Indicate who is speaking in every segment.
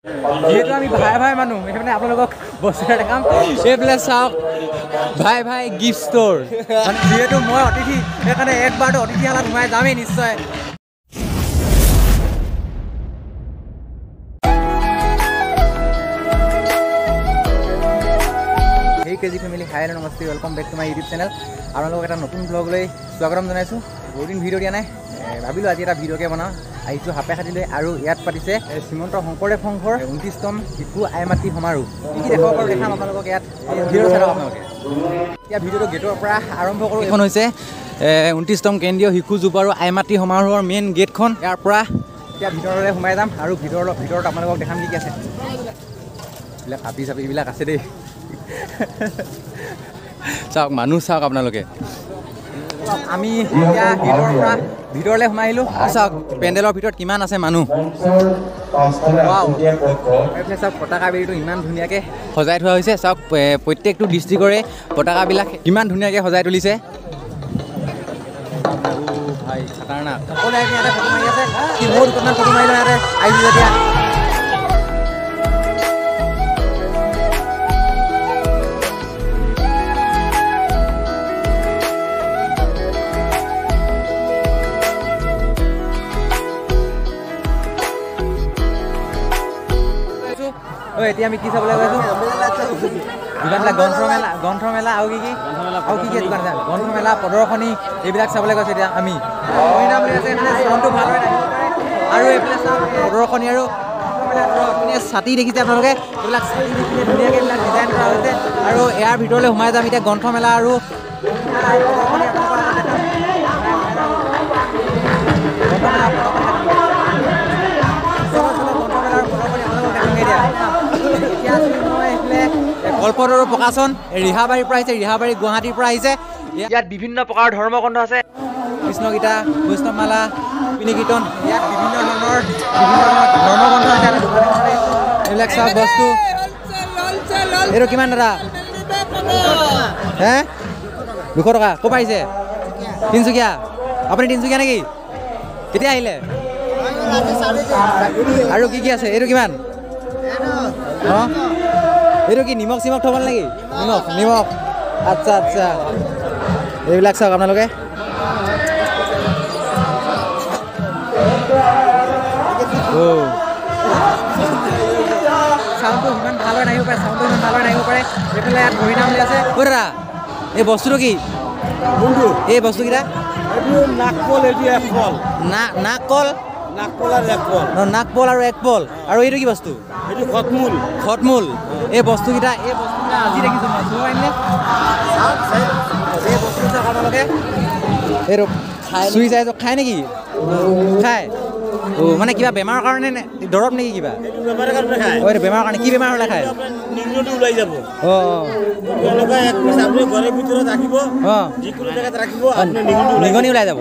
Speaker 1: যিহেতু আমি ভাই ভাই মানুহ সেইকাৰণে আপোনালোকক বস্তু এটা দেখাম এইফালে চাওক ভাই ভাই গিফ্ট ষ্ট'ৰ যিহেতু মই অতিথি সেইকাৰণে একবাৰতো অতিথিশালাত সোমাই যামেই নিশ্চয় হেই কেজি ফেমিলি হাই হেল্ল' নমস্তে welcome back to my YouTube channel আপোনালোকক এটা নতুন ব্লগলৈ স্বাগতম জনাইছোঁ বহুত দিন ভিডিঅ' দিয়া নাই ভাবিলোঁ আজি এটা ভিডিঅ'কে বনাওঁ আহিছোঁ হাপে খাটিলৈ আৰু ইয়াত পাতিছে শ্ৰীমন্ত শংকৰদেৱ সংঘৰ 29তম শিশু আই মাতৃ সমাৰোহ কি কি দেখাব পাৰোঁ দেখাম আপোনালোকক ইয়াত ভিডিঅ' চাই আপোনালোকে এতিয়া ভিডিঅ'টো গেটৰ পৰা আৰম্ভ কৰোঁ এইখন হৈছে 29তম কেন্দ্ৰীয় শিশু যুৱ আৰু আই মাতৃ সমাৰোহৰ মেইন গেটখন ইয়াৰ পৰা এতিয়া ভিতৰলৈ সোমাই যাম আৰু ভিতৰত আপোনালোকক দেখাম কি কি আছে এইবিলাক হাবি চাবি এইবিলাক আছে দেই চাওক মানুহ চাওক আপোনালোকে আমি এতিয়া গেটৰ পৰা ভিতৰলৈ সোমাই আহিলোঁ চাওক পেণ্ডেলৰ ভিতৰত কিমান আছে মানুহ এইফালে চাওক পতাকা বেৰিটো ইমান ধুনীয়াকৈ সজাই থোৱা হৈছে চাওক প্ৰত্যেকটো ডিষ্ট্ৰিক্টৰে পতাকাবিলাক কিমান ধুনীয়াকৈ সজাই তুলিছে ভাই খাতাৰনাক সকলোৱে ইয়াতে ফটো মাৰি আছে কি মোৰ দুটামান ফটো মাৰিলোঁ ইয়াতে আহিছোঁ যেতিয়া এতিয়া আমি কি চাবলৈ গৈছোঁ দোকানবিলাক গ্ৰন্থমেলা আৰু কি কি দোকান আছে গ্ৰন্থমেলা প্ৰদৰ্শনী এইবিলাক চাবলৈ গৈছোঁ এতিয়া আমি মনটো ভাল হৈ নাহিব পাৰে আৰু এইফালে চাওক প্ৰদৰ্শনী আৰু ছাতি দেখিছে আপোনালোকে এইবিলাক ছাতি দেখিলে ধুনীয়াকৈ এইবিলাক ডিজাইন কৰা হৈছে আৰু ইয়াৰ ভিতৰলৈ সোমাই যাম এতিয়া গ্ৰন্থমেলা আৰু কল্পতৰু প্ৰকাশন ৰিহাবাৰীৰ পৰা আহিছে ৰিহাবাৰী গুৱাহাটীৰ পৰা আহিছে ইয়াত বিভিন্ন প্ৰকাৰৰ ধৰ্মগ্ৰন্থ আছে কৃষ্ণগীতা বৈষ্ণৱমালা কীৰ্তন ইয়াত বিভিন্ন ধৰণৰ ধৰ্মগ্ৰন্থ আছে এইবিলাক চাওক বস্তু এইটো কিমান দাদা হে 200 টকা ক'ৰ পাৰিছে তিনিচুকীয়া আপুনি তিনিচুকীয়া নেকি কেতিয়া আহিলে আৰু কি কি আছে এইটো কিমান অঁ এইটো কি নিমখ চিমখ থ'ব নেকি নিমখ আচ্ছা আচ্ছা এইবিলাক চাওক আপোনালোকে চাউণ্ডটো ইমান ভাল হৈ নাহিব পাৰে এইফালে ইয়াত হৰিনাম বুলি আছে দাদা এই বস্তুটো কি এই বস্তুকেইটা নাকপল আৰু একপল আৰু এইটো কি বস্তু খটমূল এই বস্তুকেইটা আজি দেখিছোঁ এই বস্তু চাওক আপোনালোকে এইটো চুই যায় খায় নেকি খায় মানে কিবা বেমাৰৰ কাৰণে দৰৱ নেকি কিবা এইটো বেমাৰৰ কাৰণে কি বেমাৰ হ'লে খায় নিগনি ওলাই যাব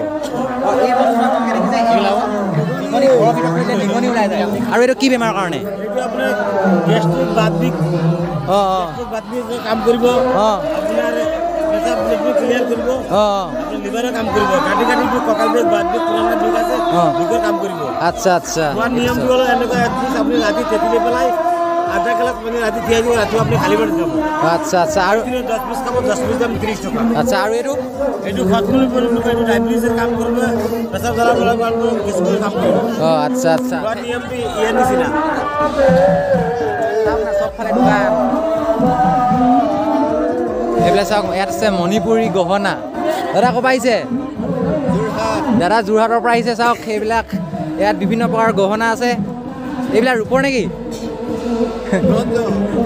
Speaker 1: নিগনি ওলাই যায় আৰু এইটো কি বেমাৰৰ কাৰণে কাম কৰিব আচ্ছা আচ্ছা আধা গিলাচ মানে ৰাতি তিয়াই দিব ৰাতিপুৱা আপুনি খালী পেটত যাব আচ্ছা আচ্ছা আৰু 10 পিচ খাব 10 পিচ দাম 30 টকা আচ্ছা আৰু এইটো খটমূল কৰিব এইটো ডায়াবেটিছৰ কাম কৰিব প্ৰেছাৰ জ্বলা বলা কৰিব বিস্কুট কাম কৰিব আচ্ছা আচ্ছা নিয়মটো ইয়াৰ নিচিনা চবফালে দোকান এইবিলাক চাওক ইয়াত আছে মণিপুৰী গহনা দাদা ক'ৰ পৰা আহিছে দাদা যোৰহাটৰ পৰা আহিছে চাওক সেইবিলাক ইয়াত বিভিন্ন প্ৰকাৰৰ গহনা আছে এইবিলাক ৰূপৰ নেকি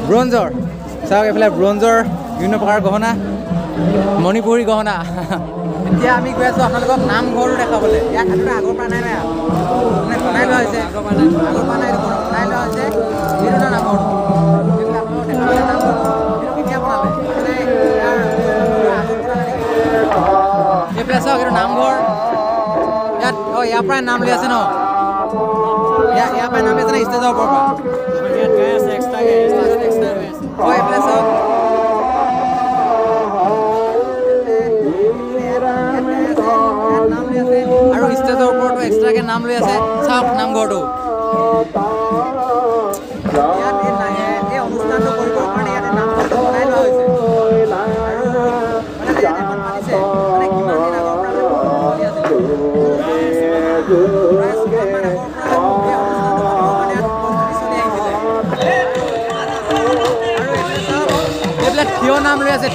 Speaker 1: ব্ৰঞ্জৰ চাওক এইফালে ব্ৰঞ্জৰ বিভিন্ন প্ৰকাৰৰ গহনা মণিপুৰী গহনা এতিয়া আমি গৈ আছোঁ আপোনালোকক নামঘৰো দেখাবলৈ ইয়াত আগৰ পৰা নাই মানে বনাই লোৱা হৈছে আগৰ পৰা নাই বনাই লোৱা হৈছে বিভিন্ন নামঘৰ কেতিয়া বনালে এইফালে চাওক এইটো নামঘৰ ইয়াত ইয়াৰ পৰাই নাম লৈ আছে ন ইয়াৰ পৰাই নাম লৈ আছে নে ষ্টেজৰ ওপৰৰ পৰা এইফালে চাওক আৰু ষ্টেজৰ ওপৰতো এক্সট্ৰাকৈ নাম লৈ আছে চাওক নামঘৰটো নাম লৈ আছে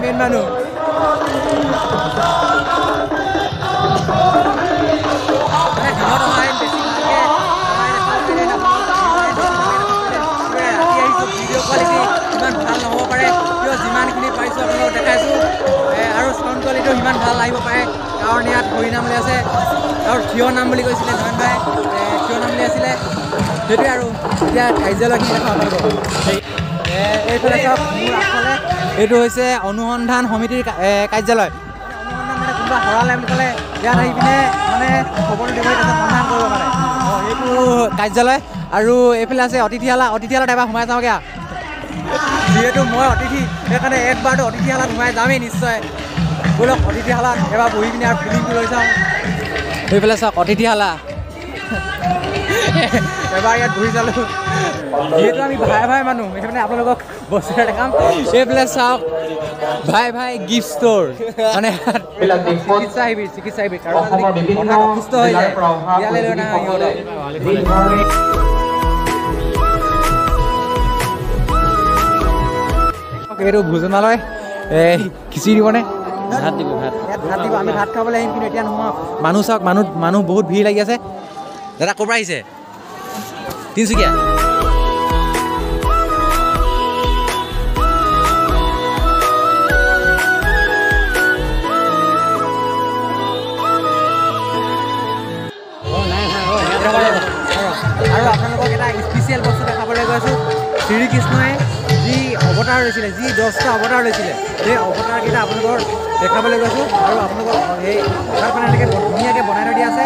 Speaker 1: মেইন মানুহ ইমান ভাল নহ'ব পাৰে কিয় যিমানখিনি পাৰিছোঁ আপোনালোকক দেখাইছোঁ আৰু চাউণ্ড কোৱালিটিও সিমান ভাল আহিব পাৰে কাৰণ ইয়াত হৰিনাম লৈ আছে আৰু থিয় নাম বুলি কৈছিলে নয়ন ভাই থিয় নাম লৈ আছিলে সেইটোৱে আৰু এতিয়া কাৰ্যালয়খিনি দেখাওঁ আপোনালোকক এইফালে চাওক মোৰ আগফালে এইটো হৈছে অনুসন্ধান সমিতিৰ কাৰ্যালয় অনুসন্ধান মানে কোনোবা হৰালে বুলি ক'লে ইয়াত আহি পিনে মানে খবৰটো দিব তাৰপিছত সন্ধান কৰিব মানে এইটো কাৰ্যালয় আৰু এইফালে আছে অতিথিশালাত এবাৰ সোমাই যাওঁগৈ যিহেতু মই অতিথি সেইকাৰণে একবাৰতো অতিথিশালাত সোমাই যামেই নিশ্চয় ব'লক অতিথিশালাত এবাৰ বহি পিনে আৰু ফিলিংটো লৈ চাওঁ সেইফালে চাওক অতিথিশালা এবাৰ ইয়াত বহি চালোঁ যিহেতু আমি ভাই মানুহ সেইকাৰণে আপোনালোকক বস্তু এটা দেখাম এইফালে চাওক ভাই গিফ্ট ষ্ট'ৰ মানে চিকিৎসা শিবিৰ কাৰোবাৰ যদি হঠাৎ অসুস্থ হৈ যায় ইয়ালৈ লৈ নাহে সিহঁতক এইটো ভোজনালয় খিচিৰি দিবনে ভাত দিব আমি ভাত খাবলৈ আহিম কিন্তু এতিয়া নহয় মানুহ চাওক মানুহ বহুত ভিৰ লাগি আছে দাদা ক'ৰ পৰা আহিছে তিনিচুকীয়া আৰু আপোনালোকক এটা স্পেচিয়েল বস্তু দেখাবলৈ গৈ আছোঁ শ্ৰীকৃষ্ণই যি অৱতাৰ লৈছিলে যি 10টা অৱতাৰ লৈছিলে সেই অৱতাৰকেইটা আপোনালোকৰ দেখাবলৈ গৈছোঁ আৰু আপোনালোকক সেই অৱতাৰখন এনেকৈ ধুনীয়াকৈ বনাই থৈ দিয়া আছে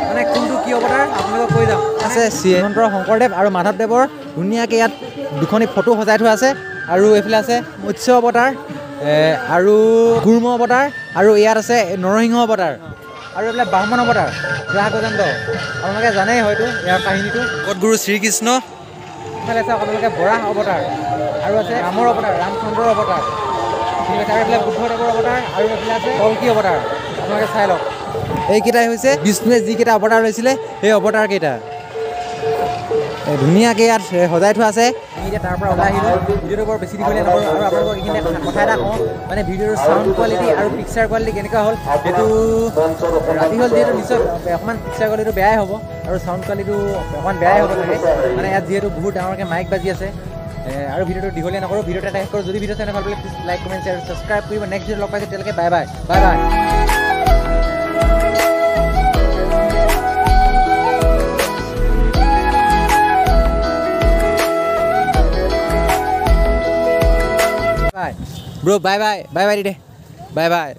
Speaker 1: মানে কোনটো কি অৱতাৰ আপোনালোকক কৈ যাওঁ আছে শ্ৰীমন্ত শংকৰদেৱ আৰু মাধৱদেৱৰ ধুনীয়াকৈ ইয়াত দুখনি ফটো সজাই থোৱা আছে আৰু এইফালে আছে মৎস্য অৱতাৰ আৰু কুৰ্ম অৱতাৰ আৰু ইয়াত আছে নৰসিংহ অৱতাৰ আৰু এইফালে ব্ৰাহ্মণ অৱতাৰ ৰাস গজেন্দ্ৰ আপোনালোকে জানেই হয়তো ইয়াৰ কাহিনীটো গুৰু শ্ৰীকৃষ্ণ এইফালে চাওক আপোনালোকে বৰাহ অৱতাৰ আৰু আছে ৰামৰ অৱতাৰ ৰামচন্দ্ৰৰ অৱতাৰ ঠিক আছে আৰু এইফালে বুদ্ধদেৱৰ অৱতাৰ আৰু এইফালে আছে কল্কি অৱতাৰ আপোনালোকে চাই লওক এইকেইটাই হৈছে বিষ্ণুৱে যিকেইটা অৱতাৰ লৈছিলে সেই অৱতাৰকেইটা ধুনীয়াকৈ ইয়াত সজাই থোৱা আছে আমি এতিয়া তাৰ পৰা ওলাই আহিলোঁ ভিডিঅ'টো বৰ বেছি দীঘলীয়া নকৰোঁ আৰু আপোনালোকক এইখিনি কথা এটা কওঁ মানে ভিডিঅ'ৰ চাউণ্ড কোৱালিটি আৰু পিকচাৰ কোৱালিটি কেনেকুৱা হ'ল সেইটো ৰাতি হ'ল যিহেতু নিশ্চয় অকণমান পিকচাৰ কোৱালিটিটো বেয়াই হ'ব আৰু চাউণ্ড কোৱালিটিটো অকণমান বেয়াই হ'ব লাগে মানে ইয়াত যিহেতু বহুত ডাঙৰকৈ মাইক বাজি আছে আৰু ভিডিঅ'টো দীঘলীয়া নকৰোঁ ভিডিঅ'টো এটা শেষ কৰোঁ যদি ভিডিঅ' চাই ভাল পালে please like comment share subscribe কৰিব নেক্সট ভিডিঅ' লগ পাইছে তেতিয়ালৈকে bye bye Bro, bye deh. Bye.